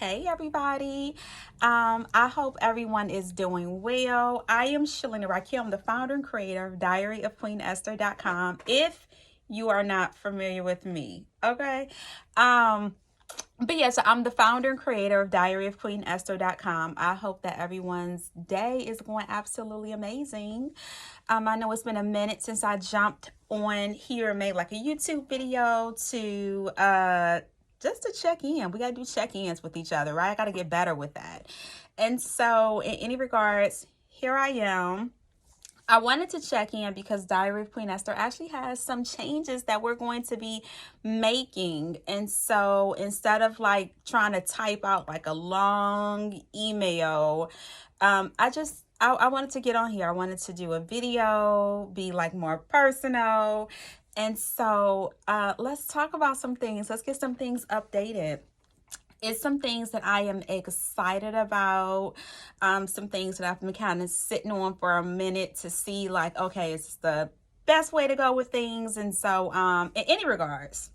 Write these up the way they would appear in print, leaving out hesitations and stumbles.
Hey everybody. I hope everyone is doing well. I am Shalina Raquel. I'm the founder and creator of diaryofqueenesther.com. If you are not familiar with me, okay? But yes, I'm the founder and creator of diaryofqueenesther.com. I hope that everyone's day is going absolutely amazing. I know it's been a minute since I jumped on here and made like a YouTube video to just to check in. We gotta do check-ins with each other, right? I gotta get better with that. And so in any regards, here I am. I wanted to check in because Diary of Queen Esther actually has some changes that we're going to be making. And so instead of like trying to type out like a long email, I wanted to get on here. I wanted to do a video, be like more personal. And so let's talk about some things. Let's get some things updated. It's some things that I am excited about, some things that I've been kind of sitting on for a minute to see like, okay, it's the best way to go with things. And so in any regards,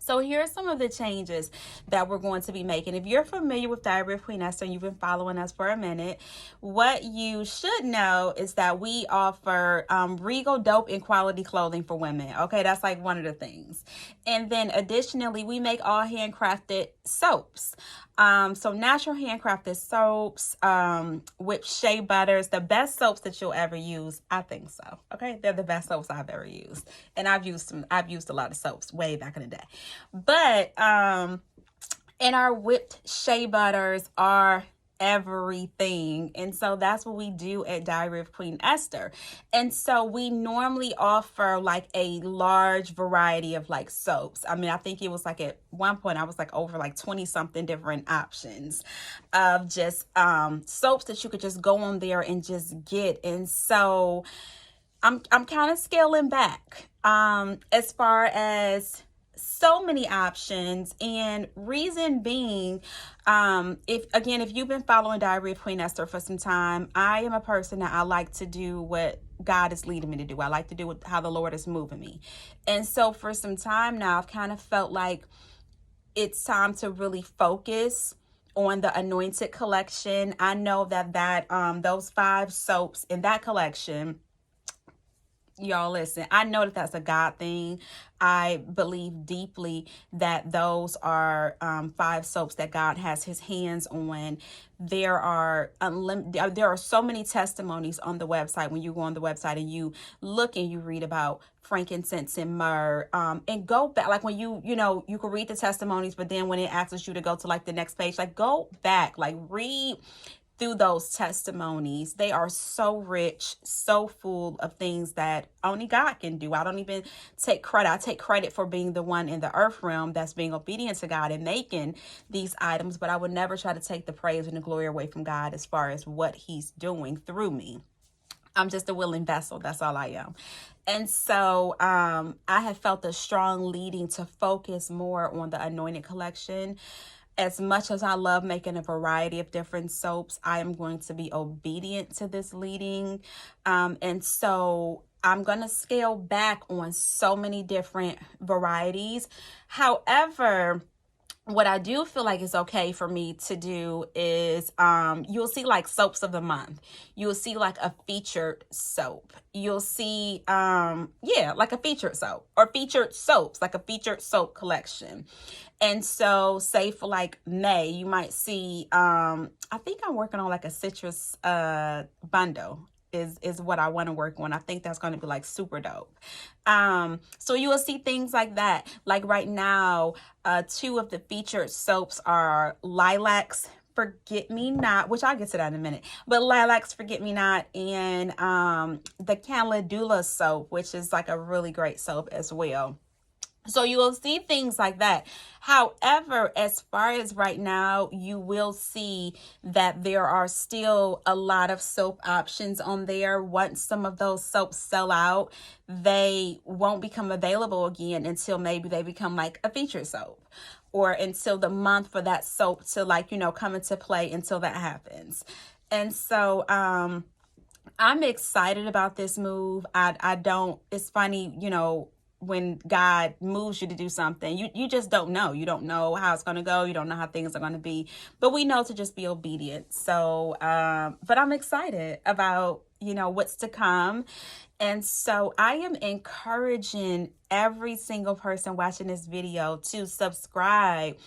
so here are some of the changes that we're going to be making. If you're familiar with Diary of Queen Esther and you've been following us for a minute, what you should know is that we offer regal, dope, and quality clothing for women. Okay, that's like one of the things. And then additionally, we make all handcrafted soaps. So natural handcrafted soaps, with shea butters, the best soaps that you'll ever use. I think so. Okay. They're the best soaps I've ever used. And I've used a lot of soaps way back in the day. But, and our whipped shea butters are everything. And so that's what we do at Diary of Queen Esther. And so we normally offer like a large variety of like soaps. I mean, I think it was like at one point I was like over like 20 something different options of just soaps that you could just go on there and just get. And so I'm kind of scaling back as far as so many options, and reason being, if you've been following Diary of Queen Esther for some time, I am a person that I like to do what God is leading me to do. I like to do how the Lord is moving me. And so for some time now, I've kind of felt like it's time to really focus on the Anointed collection. I know that those 5 soaps in that collection, y'all listen, I know that that's a God thing. I believe deeply that those are 5 soaps that God has his hands on. There are so many testimonies on the website. When you go on the website and you look and you read about frankincense and myrrh, and go back, like when you can read the testimonies, but then when it asks you to go to like the next page, like go back, like read through those testimonies. They are so rich, so full of things that only God can do. I don't even take credit. I take credit for being the one in the earth realm that's being obedient to God and making these items, but I would never try to take the praise and the glory away from God as far as what he's doing through me. I'm just a willing vessel. That's all I am. And so I have felt a strong leading to focus more on the Anointed collection. As much as I love making a variety of different soaps, I am going to be obedient to this leading. And so I'm going to scale back on so many different varieties. However, what I do feel like is okay for me to do is you'll see like soaps of the month. You'll see like a featured soap. You'll see like a featured soap or featured soaps, like a featured soap collection. And so say for like May, you might see I think I'm working on like a citrus bundle is what I want to work on. I think that's going to be like super dope. So you will see things like that. Like right now, 2 of the featured soaps are Lilacs Forget Me Not, which I'll get to that in a minute, but Lilacs Forget Me Not, and the Calendula soap, which is like a really great soap as well. So you will see things like that. However, as far as right now, you will see that there are still a lot of soap options on there. Once some of those soaps sell out, they won't become available again until maybe they become like a featured soap, or until the month for that soap to come into play until that happens. And so I'm excited about this move. It's funny, when God moves you to do something. You just don't know. You don't know how it's going to go. You don't know how things are going to be. But we know to just be obedient. So, but I'm excited about, what's to come. And so I am encouraging every single person watching this video to subscribe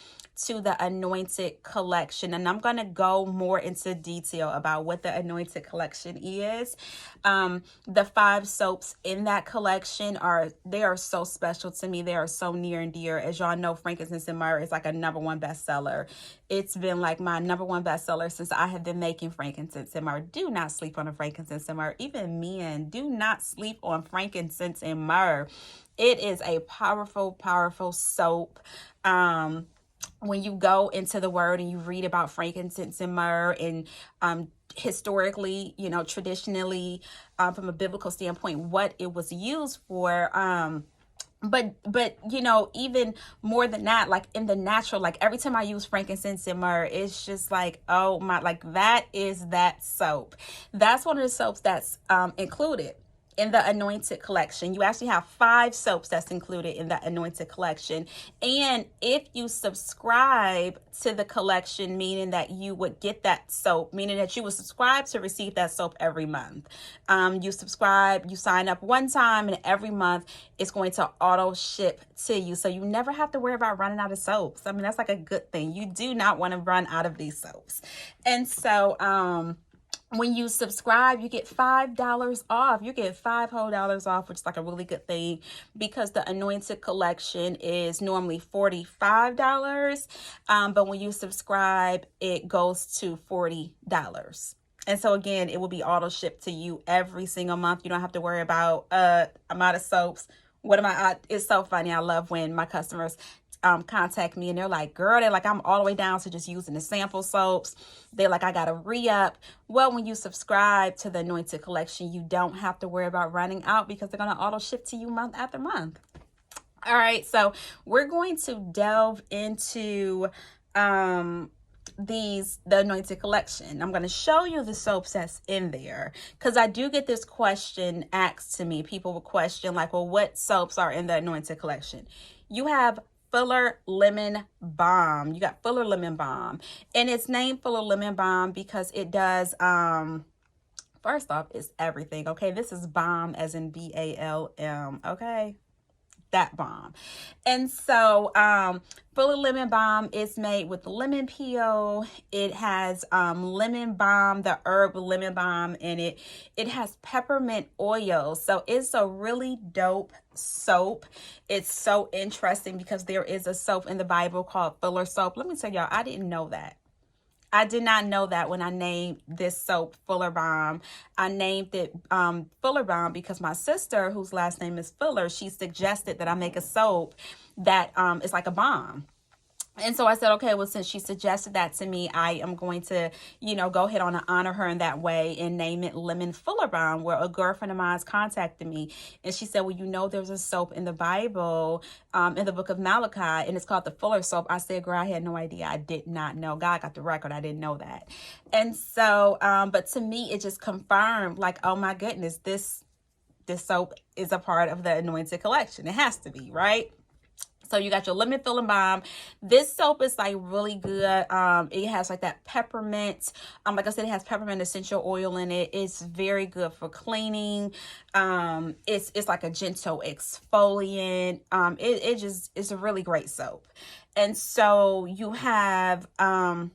to the Anointed Collection. And I'm going to go more into detail about what the Anointed Collection is. The 5 soaps in that collection they are so special to me. They are so near and dear. As y'all know, frankincense and myrrh is like a #1 bestseller. It's been like my #1 bestseller since I have been making frankincense and myrrh. Do not sleep on a frankincense and myrrh. Even men, do not sleep on frankincense and myrrh. It is a powerful, powerful soap. When you go into the word and you read about frankincense and myrrh and historically, traditionally, from a biblical standpoint, what it was used for, but even more than that, like in the natural, like every time I use frankincense and myrrh, it's just like, oh my, like that is that soap. That's one of the soaps that's included in the Anointed Collection. You actually have 5 soaps that's included in the Anointed Collection. And if you subscribe to the collection, meaning that you would get that soap, meaning that you would subscribe to receive that soap every month. You subscribe, you sign up one time, and every month it's going to auto ship to you. So you never have to worry about running out of soaps. I mean, that's like a good thing. You do not want to run out of these soaps. And so, when you subscribe, you get $5 off. You get $5 whole off, which is like a really good thing because the Anointed Collection is normally $45. But when you subscribe, it goes to $40. And so again, it will be auto shipped to you every single month. You don't have to worry about I'm out of soaps. What am I? It's so funny. I love when my customers contact me and they're like, girl, they're like, I'm all the way down to just using the sample soaps. They're like, I got to re-up. Well, when you subscribe to the Anointed Collection, you don't have to worry about running out because they're going to auto ship to you month after month. All right. So we're going to delve into the Anointed Collection. I'm going to show you the soaps that's in there because I do get this question asked to me. People will question like, well, what soaps are in the Anointed Collection? You have Fuller Lemon Balm. You got Fuller Lemon Balm. And it's named Fuller Lemon Balm because it does, first off, it's everything. Okay. This is balm as in BALM. Okay. That balm. And so Fuller Lemon Balm is made with lemon peel. It has lemon balm, the herb lemon balm in it. It has peppermint oil. So it's a really dope soap. It's so interesting because there is a soap in the Bible called Fuller soap. Let me tell y'all, I didn't know that. I did not know that when I named this soap Fuller Balm. I named it Fuller Balm because my sister, whose last name is Fuller, she suggested that I make a soap that is like a balm. And so I said, okay, well, since she suggested that to me, I am going to, go ahead on and honor her in that way and name it Lemon Fuller Balm, where a girlfriend of mine's contacted me. And she said, well, there's a soap in the Bible, in the book of Malachi, and it's called the Fuller soap. I said, girl, I had no idea. I did not know. God got the record. I didn't know that. And so, but to me, it just confirmed like, oh my goodness, this soap is a part of the Anointed Collection. It has to be, right? So you got your lemon filling balm. This soap is like really good. It has like that peppermint. Like I said, it has peppermint essential oil in it. It's very good for cleaning. It's like a gentle exfoliant. It's a really great soap. And so you have the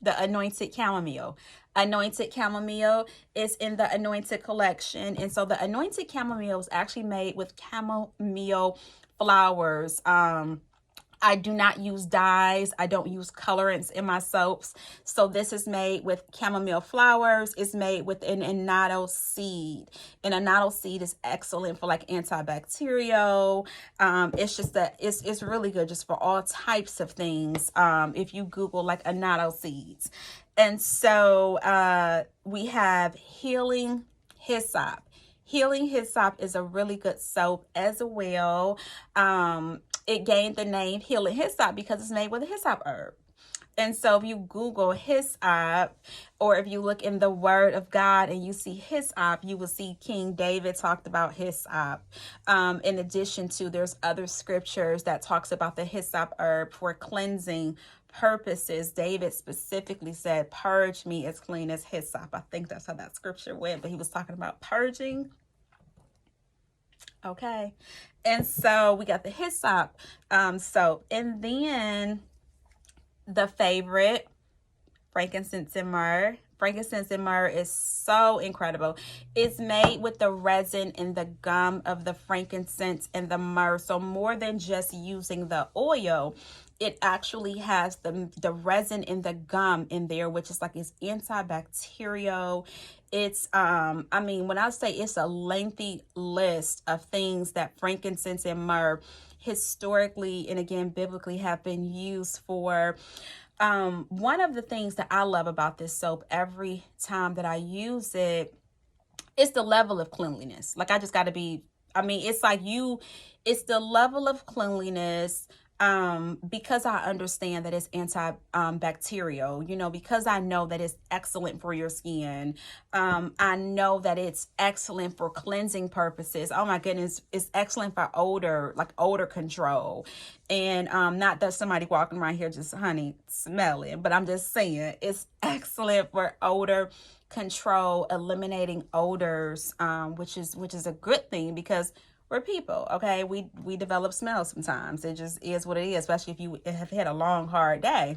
Anointed Chamomile. Anointed Chamomile is in the Anointed Collection. And so the Anointed Chamomile is actually made with chamomile flowers. I do not use dyes. I don't use colorants in my soaps. So this is made with chamomile flowers. It's made with an annatto seed. And annatto seed is excellent for like antibacterial. It's just that it's really good just for all types of things. If you Google like annatto seeds. And so we have Healing Hyssop. Healing Hyssop is a really good soap as well. It gained the name Healing Hyssop because it's made with a hyssop herb. And so if you Google hyssop, or if you look in the Word of God and you see hyssop, you will see King David talked about hyssop. In addition to, there's other scriptures that talks about the hyssop herb for cleansing purposes. David specifically said, purge me as clean as hyssop. I think that's how that scripture went, but he was talking about purging. Okay. And so we got the hyssop soap. And then the favorite, frankincense and myrrh. Frankincense and myrrh is so incredible. It's made with the resin and the gum of the frankincense and the myrrh. So more than just using the oil, it actually has the resin and the gum in there, which is like it's antibacterial. It's I mean, when I say it's a lengthy list of things that frankincense and myrrh historically and again biblically have been used for. One of the things that I love about this soap every time that I use it is the level of cleanliness. Like I just got to be, I mean, it's like it's the level of cleanliness, because I understand that it's antibacterial, because I know that it's excellent for your skin. I know that it's excellent for cleansing purposes. Oh my goodness, it's excellent for odor, like odor control. And not that somebody walking around here just honey smelling, but I'm just saying it's excellent for odor control, eliminating odors, which is a good thing because we're people, okay? We develop smells sometimes. It just is what it is, especially if you have had a long, hard day.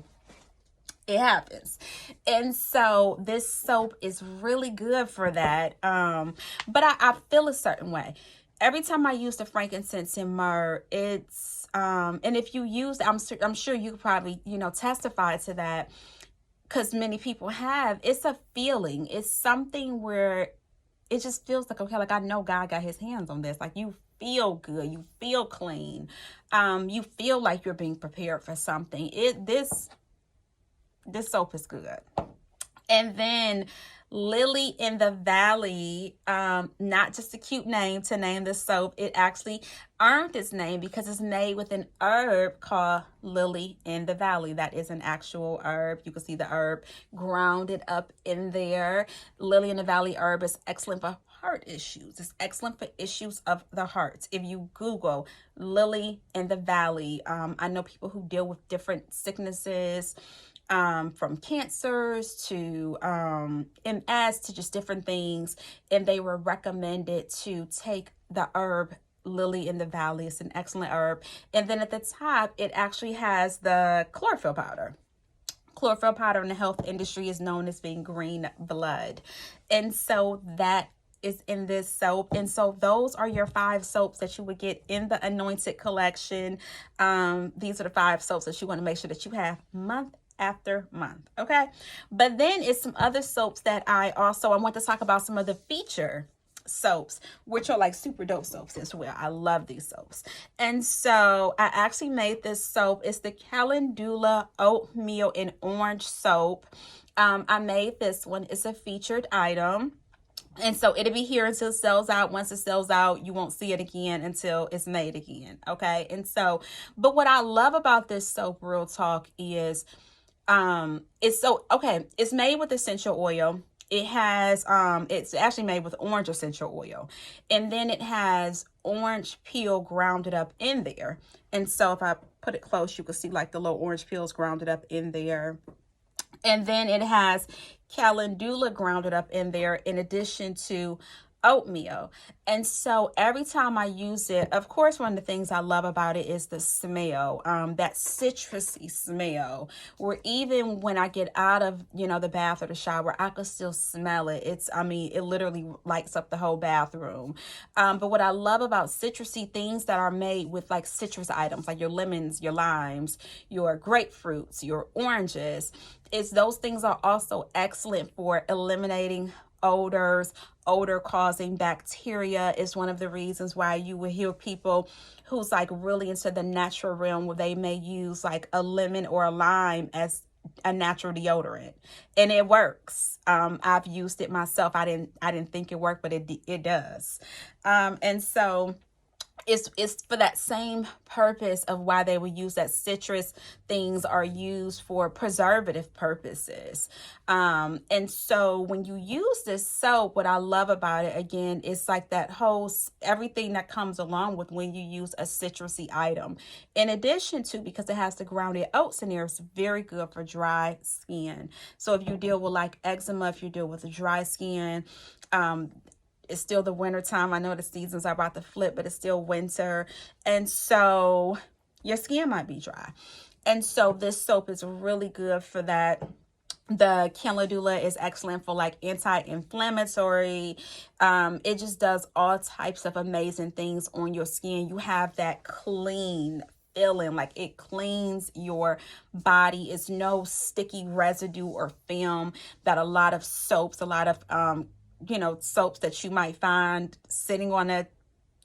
It happens. And so this soap is really good for that. But I feel a certain way. Every time I use the frankincense and myrrh, it's, and if you use, I'm sure you could probably, testify to that because many people have, it's a feeling. It's something where it just feels like, okay, like I know God got his hands on this. Like you feel good, you feel clean, you feel like you're being prepared for something. This soap is good. And then Lily in the Valley, not just a cute name to name this soap. It actually earned its name because it's made with an herb called Lily in the Valley. That is an actual herb. You can see the herb grounded up in there. Lily in the Valley herb is excellent for heart issues. It's excellent for issues of the heart. If you Google Lily in the Valley, I know people who deal with different sicknesses, from cancers to MS to just different things, and they were recommended to take the herb Lily in the Valley. It's an excellent herb. And then at the top, it actually has the chlorophyll powder. Chlorophyll powder in the health industry is known as being green blood. And so that is in this soap. And so those are your 5 soaps that you would get in the Anointed collection. These are the 5 soaps that you want to make sure that you have month after month. Okay. But then it's some other soaps that I want to talk about some of the feature soaps, which are like super dope soaps as well. I love these soaps. And so I actually made this soap. It's the Calendula oatmeal and orange soap. I made this one. It's a featured item. And so it'll be here until it sells out. Once it sells out, you won't see it again until it's made again. Okay. And so, but what I love about this soap, real talk, is it's made with essential oil. It has, it's actually made with orange essential oil. And then it has orange peel grounded up in there. And so if I put it close, you can see like the little orange peels grounded up in there. And then it has calendula grounded up in there in addition to oatmeal. And so every time I use it, of course, one of the things I love about it is the smell, that citrusy smell, where even when I get out of, the bath or the shower, I can still smell it. It literally lights up the whole bathroom. But what I love about citrusy things that are made with like citrus items, like your lemons, your limes, your grapefruits, your oranges, is those things are also excellent for eliminating odors. Odor causing bacteria is one of the reasons why you will hear people who's like really into the natural realm where they may use like a lemon or a lime as a natural deodorant, and it works. I've used it myself. I didn't think it worked, but it does. And so it's for that same purpose of why they would use that. Citrus things are used for preservative purposes. And so when you use this soap, what I love about it, again, it's like that whole everything that comes along with when you use a citrusy item. In addition to, because it has the grounded oats in there, it's very good for dry skin. So if you deal with like eczema, if you deal with a dry skin, it's still the winter time. I know the seasons are about to flip, but it's still winter. And so your skin might be dry. And so this soap is really good for that. The calendula is excellent for like anti-inflammatory. It just does all types of amazing things on your skin. You have that clean feeling, like it cleans your body. It's no sticky residue or film that a lot of soaps, a lot of soaps that you might find sitting on a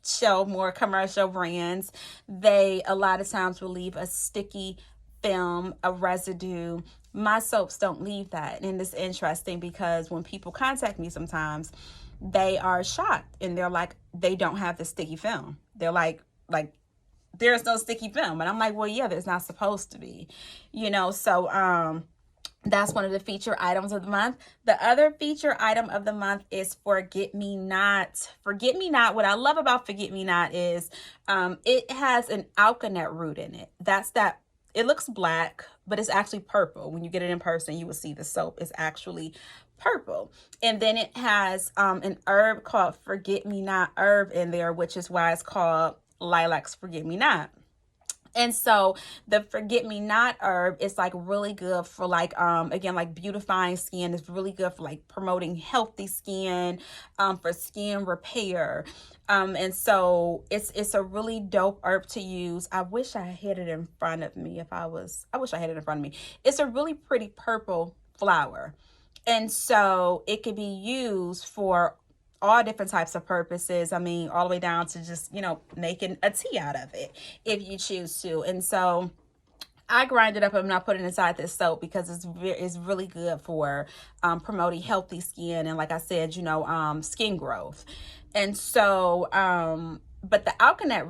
shelf, more commercial brands, they a lot of times will leave a sticky film, a residue. My soaps don't leave that. And it's interesting because when people contact me sometimes, they are shocked and they're like, they don't have the sticky film. They're like there's no sticky film. And I'm like, well, yeah, there's not supposed to be, so that's one of the feature items of the month. The other feature item of the month is Forget Me Not. Forget Me Not, what I love about Forget Me Not is it has an alkanet root in it. It looks black, but it's actually purple. When you get it in person, you will see the soap is actually purple. And then it has an herb called Forget Me Not herb in there, which is why it's called Lilac's Forget Me Not. And so the Forget Me Not herb is like really good for like, again, like beautifying skin. It's really good for like promoting healthy skin, for skin repair. And so it's a really dope herb to use. I wish I had it in front of me I wish I had it in front of me. It's a really pretty purple flower. And so it could be used for all different types of purposes. I mean, all the way down to just, making a tea out of it if you choose to. And so I grind it up and I put it inside this soap because it's really good for promoting healthy skin. And like I said, skin growth. And so, but the alkanet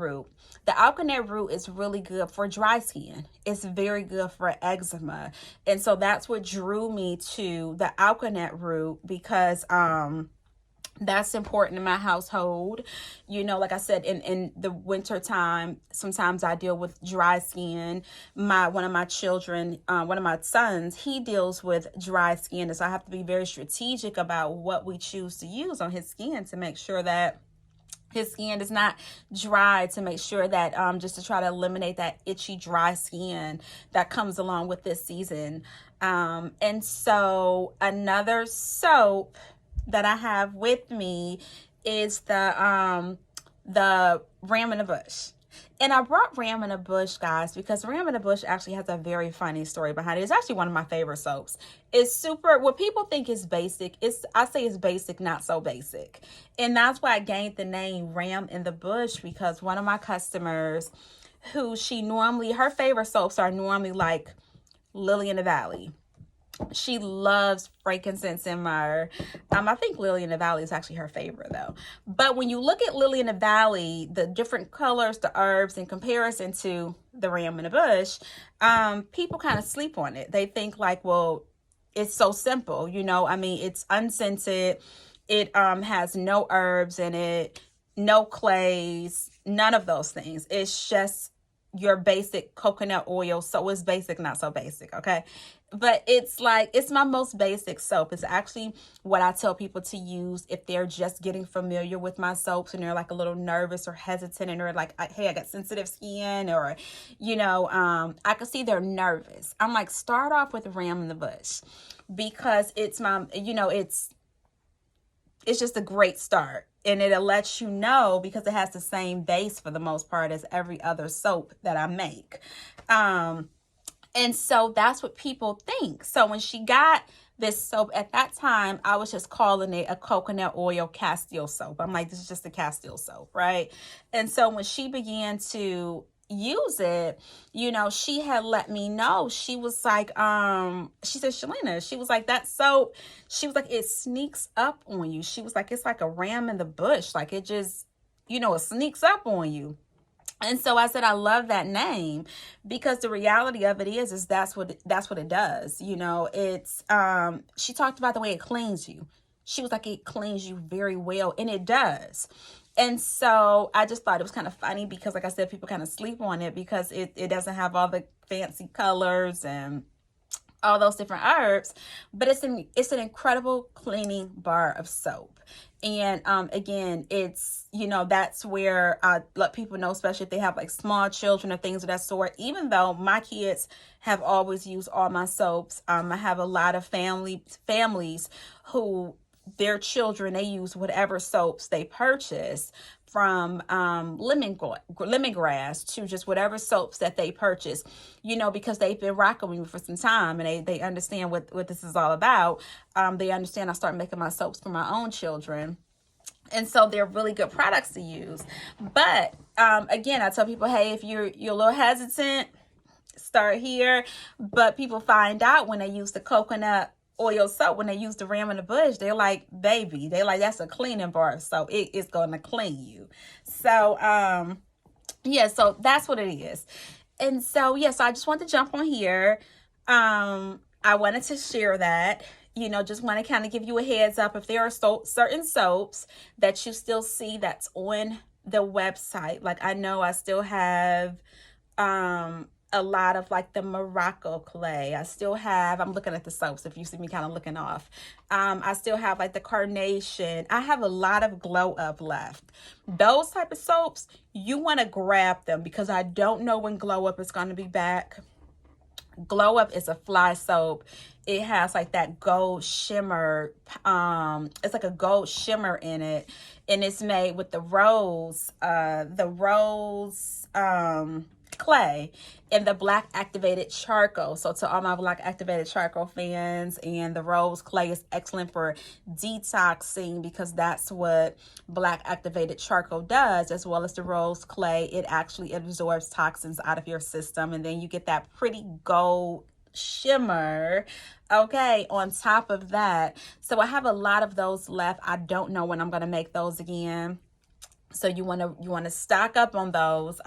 root is really good for dry skin. It's very good for eczema. And so that's what drew me to the alkanet root because, that's important in my household. Like I said, in the winter time, sometimes I deal with dry skin. One of my children, one of my sons, he deals with dry skin. And so I have to be very strategic about what we choose to use on his skin to make sure that his skin is not dry, to make sure that just to try to eliminate that itchy, dry skin that comes along with this season. And so another soap that I have with me is the Ram in the Bush. And I brought Ram in the Bush, guys, because Ram in the Bush actually has a very funny story behind it. It's actually one of my favorite soaps. It's super, what people think is basic, I say it's basic, not so basic. And that's why I gained the name Ram in the Bush, because one of my customers her favorite soaps are normally like Lily in the Valley. She loves frankincense and myrrh. I think Lily in the Valley is actually her favorite though. But when you look at Lily in the Valley, the different colors, the herbs in comparison to the Ram in the Bush, people kind of sleep on it. They think like, well, it's so simple, it's unscented. It has no herbs in it, no clays, none of those things. It's just your basic coconut oil. So it's basic, not so basic, okay? But it's my most basic soap. It's actually what I tell people to use if they're just getting familiar with my soaps and they're like a little nervous or hesitant and they're like, hey, I got sensitive skin, or, I can see they're nervous. I'm like, start off with Ram in the Bush because it's just a great start. And it'll let you know because it has the same base for the most part as every other soap that I make. And so that's what people think. So when she got this soap at that time, I was just calling it a coconut oil Castile soap. I'm like, this is just a Castile soap, right? And so when she began to use it, she had let me know. She was like, she said, Shalina, she was like, that soap, she was like, it sneaks up on you. She was like, it's like a ram in the bush. Like it it sneaks up on you. And so I said, I love that name, because the reality of it is that's what it does. It's she talked about the way it cleans you. She was like, it cleans you very well, and it does. And so I just thought it was kind of funny, because like I said, people kind of sleep on it because it doesn't have all the fancy colors and all those different herbs, but it's an incredible cleaning bar of soap. And again, it's, that's where I let people know, especially if they have like small children or things of that sort. Even though my kids have always used all my soaps, I have a lot of families who their children, they use whatever soaps they purchase, from lemongrass to just whatever soaps that they purchase, because they've been rocking with me for some time, and they understand what this is all about. They understand I start making my soaps for my own children. And so they're really good products to use. But again, I tell people, hey, if you're a little hesitant, start here. But people find out when they use the coconut oil soap, when they use the Ram in the Bush, they're like, baby, that's a cleaning bar, so it's going to clean you. So yeah, so that's what it is. And so so I just wanted to jump on here. I wanted to share that, just want to kind of give you a heads up if there are certain soaps that you still see that's on the website. Like, I know I still have a lot of like the Morocco clay. I still have, I'm looking at the soaps if you see me kind of looking off. I still have like the carnation. I have a lot of glow up left. Those type of soaps, you want to grab them, because I don't know when glow up is going to be back. Glow up is a fly soap. It has like that gold shimmer. It's like a gold shimmer in it, and it's made with the rose clay and the black activated charcoal. So to all my black activated charcoal fans, and the rose clay is excellent for detoxing, because that's what black activated charcoal does, as well as the rose clay. It actually absorbs toxins out of your system, and then you get that pretty gold shimmer, okay, on top of that. So I have a lot of those left. I don't know when I'm going to make those again. So you want to stock up on those.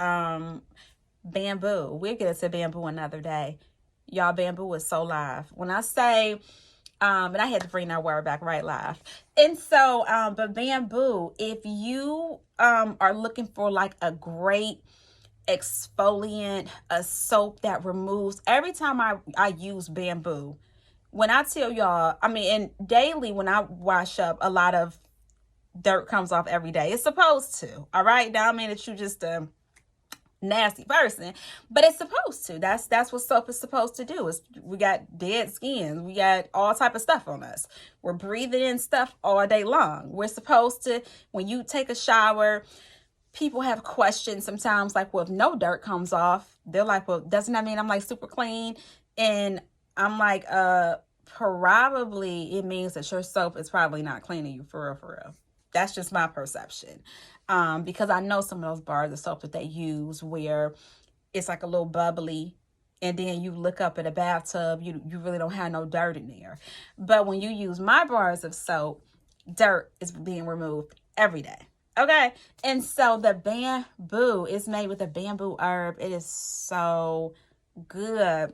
Bamboo, we'll get into bamboo another day, y'all. Bamboo is so live when I say and I had to bring that word back, right, live. And so but bamboo, if you are looking for like a great exfoliant, a soap that removes, every time I use bamboo, when I tell y'all, I mean, and daily when I wash up, a lot of dirt comes off every day. It's supposed to, all right? Now, I mean that you just nasty person, but it's supposed to. That's what soap is supposed to do. Is we got dead skin, we got all type of stuff on us, we're breathing in stuff all day long. We're supposed to, when you take a shower, people have questions sometimes, like, well, if no dirt comes off, they're like, well, doesn't that mean I'm like super clean? And I'm like, probably it means that your soap is probably not cleaning you, for real. That's just my perception. Because I know some of those bars of soap that they use where it's like a little bubbly, and then you look up at a bathtub, you really don't have no dirt in there. But when you use my bars of soap, dirt is being removed every day. Okay. And so the bamboo is made with a bamboo herb. It is so good.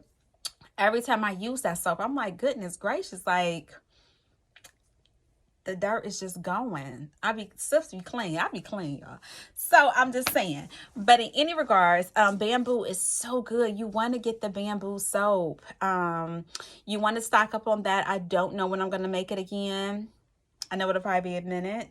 Every time I use that soap, I'm like, goodness gracious, like, the dirt is just going. Stuff be clean. I be clean, y'all. So I'm just saying. But in any regards, bamboo is so good. You want to get the bamboo soap. You want to stock up on that. I don't know when I'm going to make it again. I know it'll probably be a minute.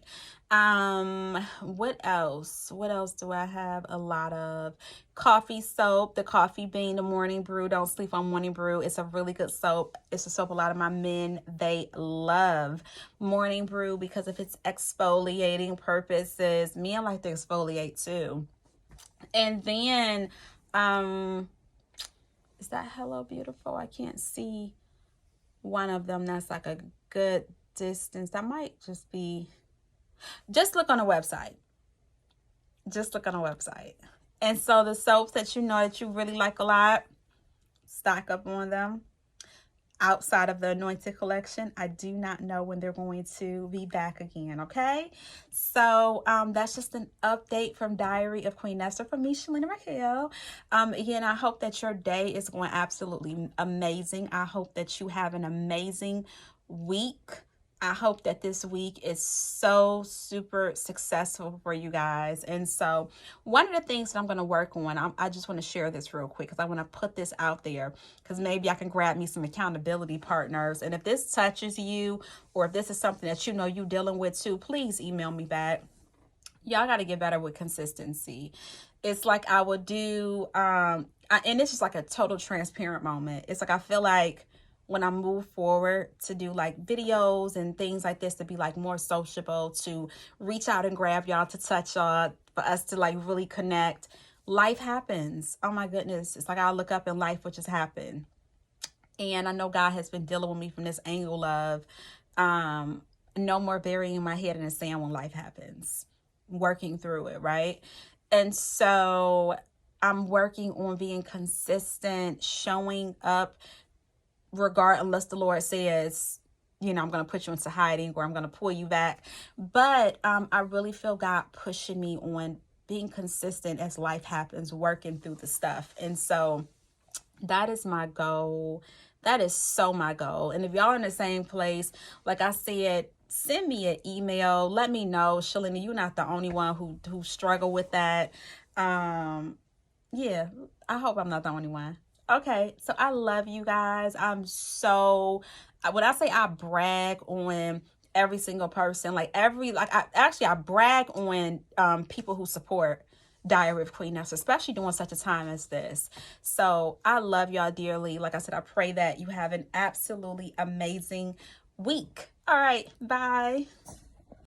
What else? What else do I have? A lot of coffee soap, the coffee bean, the morning brew. Don't sleep on morning brew. It's a really good soap. It's a soap a lot of my men, they love morning brew because of its exfoliating purposes. Me, I like to exfoliate too. And then, is that Hello Beautiful? I can't see one of them that's like a good distance. That might just be, just look on the website. Just look on the website. And so the soaps that you know that you really like a lot, stock up on them. outside of the Anointed collection. I do not know when they're going to be back again, okay? So that's just an update from Diary of Queen Esther from me, Shalina Raquel. Again, I hope that your day is going absolutely amazing. I hope that you have an amazing week. I hope that this week is so super successful for you guys. And so one of the things that I'm going to work on, I just want to share this real quick because I want to put this out there because maybe I can grab me some accountability partners. And if this touches you, or if this is something that you know you're dealing with too, please email me back. Y'all got to get better with consistency. It's like I would do, and it's just like a total transparent moment. It's like I feel like when I move forward to do like videos and things like this, to be like more sociable, to reach out and grab y'all, to touch y'all, for us to like really connect, life happens. Oh my goodness. It's like I look up in life, what just happened. And I know God has been dealing with me from this angle of no more burying my head in the sand when life happens, working through it, right? And so I'm working on being consistent, showing up regardless the Lord says, you know, I'm going to put you into hiding or I'm going to pull you back. But I really feel God pushing me on being consistent as life happens, working through the stuff. And so that is my goal. That is so my goal. And if y'all in the same place, like I said, send me an email. Let me know. Shalina, you're not the only one who struggle with that. Yeah, I hope I'm not the only one. Okay, so I love you guys. When I say I brag on every single person, I brag on people who support Diary of Queen Esther, especially during such a time as this. So I love y'all dearly. Like I said, I pray that you have an absolutely amazing week. All right, bye.